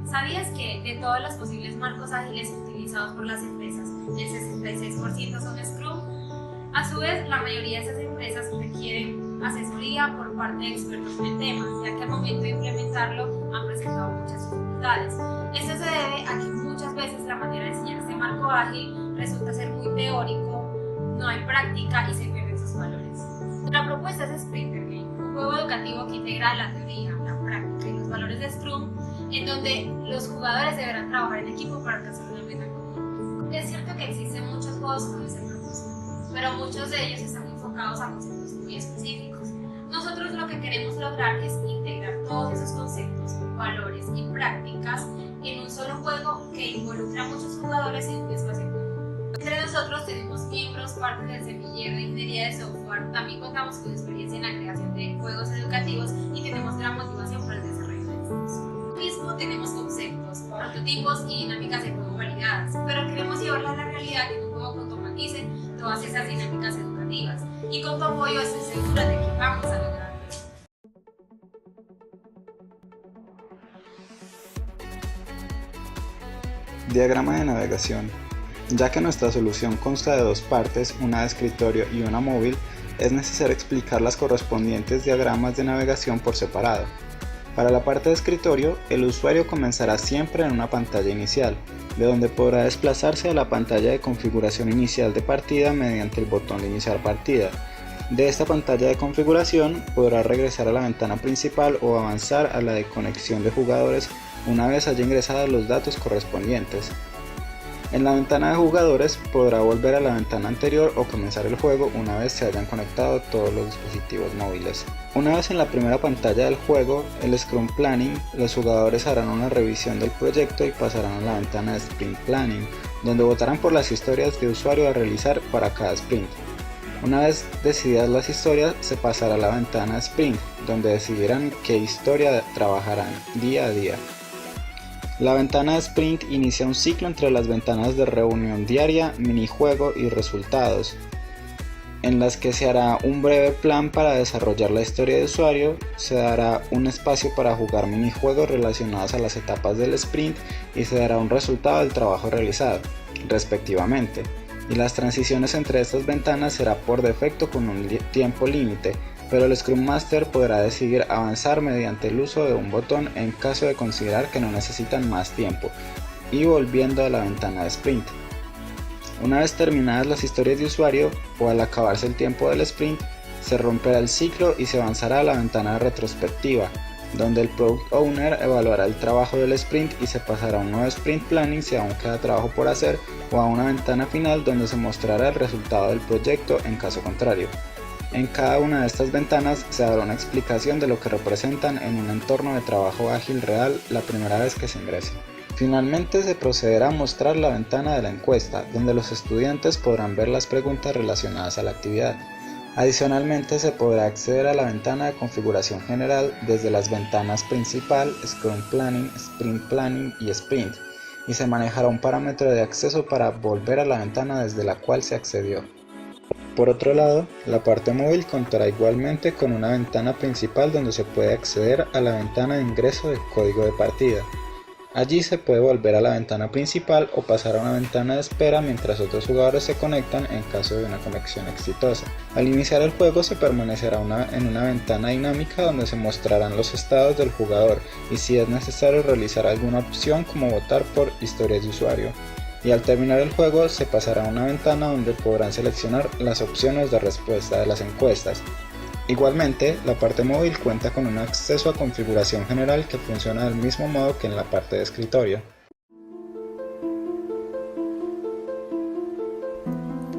¿Sabías que de todos los posibles marcos ágiles utilizados por las empresas, el 66% son Scrum? A su vez, la mayoría de esas empresas requieren asesoría por parte de expertos en el tema, ya que al momento de implementarlo han presentado muchas dificultades. Esto se debe a que muchas veces la manera de enseñar este marco ágil resulta ser muy teórico, no hay práctica y se pierden sus valores. La propuesta es Sprintergate, un juego educativo que integra la teoría, la práctica y los valores de Scrum, en donde los jugadores deberán trabajar en equipo para alcanzar una meta común. Es cierto que existen muchos juegos con ese propósito, pero muchos de ellos están enfocados a conceptos muy específicos. Nosotros lo que queremos lograr es integrar todos esos conceptos, valores y prácticas en un solo juego que involucra a muchos jugadores en un espacio común. Entre nosotros tenemos miembros, parte del semillero de ingeniería de software, también contamos con experiencia en la creación de juegos educativos y tenemos gran motivación por el desarrollo de estos. Mismo tenemos conceptos, prototipos y dinámicas de juego validadas, pero queremos llevarla a la realidad en un juego que automatice todas esas dinámicas educativas y con tu apoyo estoy segura de que vamos a lograrlo. Diagrama de navegación. Ya que nuestra solución consta de dos partes, una de escritorio y una móvil, es necesario explicar las correspondientes diagramas de navegación por separado. Para la parte de escritorio, el usuario comenzará siempre en una pantalla inicial, de donde podrá desplazarse a la pantalla de configuración inicial de partida mediante el botón de iniciar partida. De esta pantalla de configuración podrá regresar a la ventana principal o avanzar a la de conexión de jugadores una vez haya ingresado los datos correspondientes. En la ventana de jugadores podrá volver a la ventana anterior o comenzar el juego una vez se hayan conectado todos los dispositivos móviles. Una vez en la primera pantalla del juego, el Scrum Planning, los jugadores harán una revisión del proyecto y pasarán a la ventana de Sprint Planning, donde votarán por las historias de usuario a realizar para cada sprint. Una vez decididas las historias, se pasará a la ventana Sprint, donde decidirán qué historia trabajarán día a día. La ventana de Sprint inicia un ciclo entre las ventanas de reunión diaria, minijuego y resultados, en las que se hará un breve plan para desarrollar la historia de usuario, se dará un espacio para jugar minijuegos relacionados a las etapas del sprint y se dará un resultado del trabajo realizado, respectivamente. Y las transiciones entre estas ventanas será por defecto con un tiempo límite, pero el Scrum Master podrá decidir avanzar mediante el uso de un botón en caso de considerar que no necesitan más tiempo, y volviendo a la ventana de Sprint. Una vez terminadas las historias de usuario, o al acabarse el tiempo del sprint, se romperá el ciclo y se avanzará a la ventana de retrospectiva, donde el Product Owner evaluará el trabajo del sprint y se pasará a un nuevo Sprint Planning si aún queda trabajo por hacer, o a una ventana final donde se mostrará el resultado del proyecto en caso contrario. En cada una de estas ventanas se dará una explicación de lo que representan en un entorno de trabajo ágil real la primera vez que se ingrese. Finalmente se procederá a mostrar la ventana de la encuesta, donde los estudiantes podrán ver las preguntas relacionadas a la actividad. Adicionalmente se podrá acceder a la ventana de configuración general desde las ventanas principal, Scrum Planning, Sprint Planning y Sprint, y se manejará un parámetro de acceso para volver a la ventana desde la cual se accedió. Por otro lado, la parte móvil contará igualmente con una ventana principal donde se puede acceder a la ventana de ingreso del código de partida. Allí se puede volver a la ventana principal o pasar a una ventana de espera mientras otros jugadores se conectan en caso de una conexión exitosa. Al iniciar el juego se permanecerá en una ventana dinámica donde se mostrarán los estados del jugador y si es necesario realizar alguna opción como votar por historias de usuario. Y al terminar el juego se pasará a una ventana donde podrán seleccionar las opciones de respuesta de las encuestas. Igualmente, la parte móvil cuenta con un acceso a configuración general que funciona del mismo modo que en la parte de escritorio.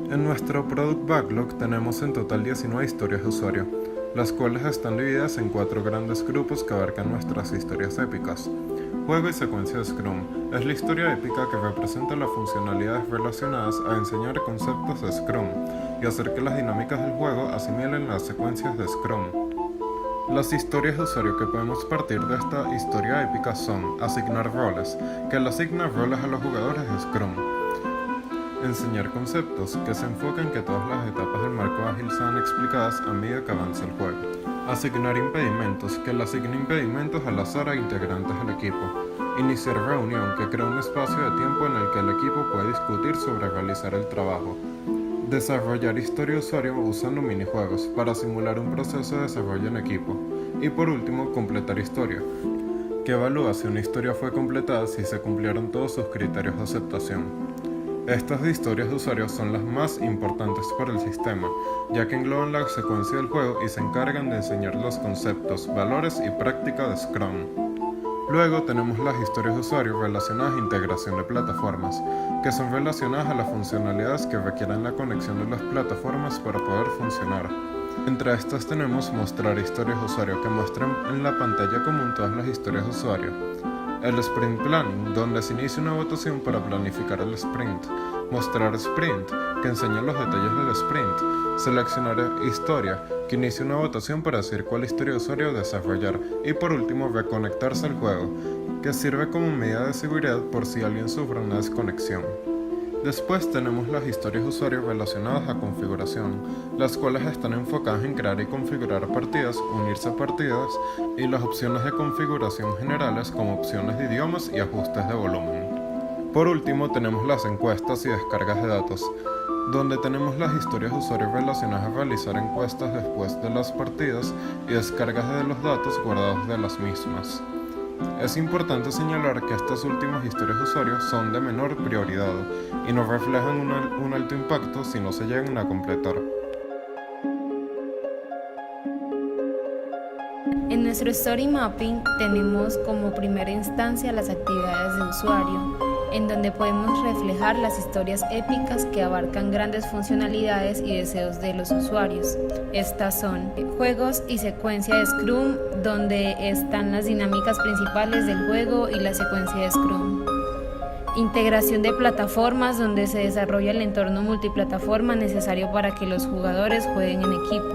En nuestro Product Backlog tenemos en total 19 historias de usuario, las cuales están divididas en 4 grandes grupos que abarcan nuestras historias épicas. Juego y secuencia de Scrum es la historia épica que representa las funcionalidades relacionadas a enseñar conceptos de Scrum y hacer que las dinámicas del juego asimilen las secuencias de Scrum. Las historias de usuario que podemos partir de esta historia épica son asignar roles, que le asigna roles a los jugadores de Scrum. Enseñar conceptos, que se enfoca en que todas las etapas del marco ágil sean explicadas a medida que avanza el juego. Asignar impedimentos, que le asigna impedimentos al azar a integrantes del equipo. Iniciar reunión, que crea un espacio de tiempo en el que el equipo puede discutir sobre realizar el trabajo. Desarrollar historia de usuario usando minijuegos para simular un proceso de desarrollo en equipo. Y por último, completar historia, que evalúa si una historia fue completada si se cumplieron todos sus criterios de aceptación. Estas historias de usuario son las más importantes para el sistema, ya que engloban la secuencia del juego y se encargan de enseñar los conceptos, valores y práctica de Scrum. Luego tenemos las historias de usuario relacionadas a integración de plataformas, que son relacionadas a las funcionalidades que requieren la conexión de las plataformas para poder funcionar. Entre estas tenemos mostrar historias de usuario, que muestran en la pantalla común todas las historias de usuario. El Sprint Planning, donde se inicia una votación para planificar el sprint. Mostrar Sprint, que enseña los detalles del sprint. Seleccionar historia, que inicia una votación para decir cuál historia de usuario desarrollar. Y por último, reconectarse al juego, que sirve como medida de seguridad por si alguien sufre una desconexión. Después tenemos las historias de usuario relacionadas a configuración, las cuales están enfocadas en crear y configurar partidas, unirse a partidas y las opciones de configuración generales como opciones de idiomas y ajustes de volumen. Por último tenemos las encuestas y descargas de datos, donde tenemos las historias de usuario relacionadas a realizar encuestas después de las partidas y descargas de los datos guardados de las mismas. Es importante señalar que estas últimas historias de usuario son de menor prioridad y no reflejan un alto impacto si no se llegan a completar. En nuestro Story Mapping tenemos como primera instancia las actividades de usuario, en donde podemos reflejar las historias épicas que abarcan grandes funcionalidades y deseos de los usuarios. Estas son juegos y secuencia de Scrum, donde están las dinámicas principales del juego y la secuencia de Scrum. Integración de plataformas, donde se desarrolla el entorno multiplataforma necesario para que los jugadores jueguen en equipo.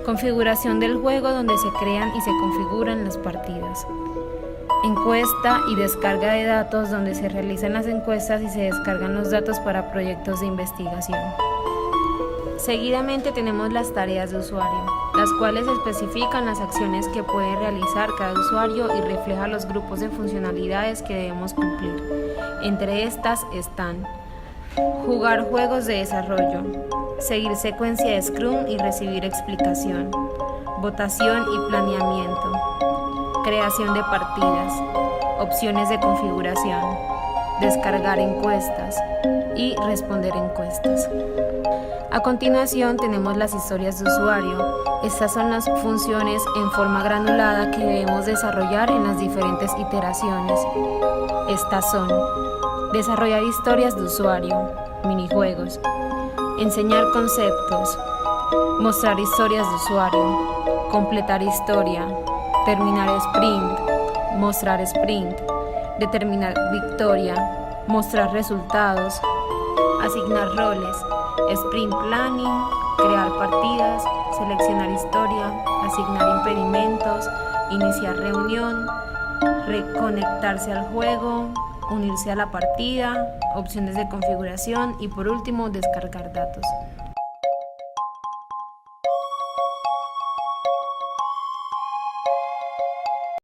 Configuración del juego, donde se crean y se configuran las partidas. Encuesta y descarga de datos, donde se realizan las encuestas y se descargan los datos para proyectos de investigación. Seguidamente tenemos las tareas de usuario, las cuales especifican las acciones que puede realizar cada usuario y refleja los grupos de funcionalidades que debemos cumplir. Entre estas están: jugar juegos de desarrollo, seguir secuencia de Scrum y recibir explicación, votación y planeamiento, creación de partidas, opciones de configuración, descargar encuestas y responder encuestas. A continuación tenemos las historias de usuario. Estas son las funciones en forma granulada que debemos desarrollar en las diferentes iteraciones. Estas son: desarrollar historias de usuario, minijuegos, enseñar conceptos, mostrar historias de usuario, completar historia, terminar sprint, mostrar sprint, determinar victoria, mostrar resultados, asignar roles, sprint planning, crear partidas, seleccionar historia, asignar impedimentos, iniciar reunión, reconectarse al juego, unirse a la partida, opciones de configuración y por último descargar datos.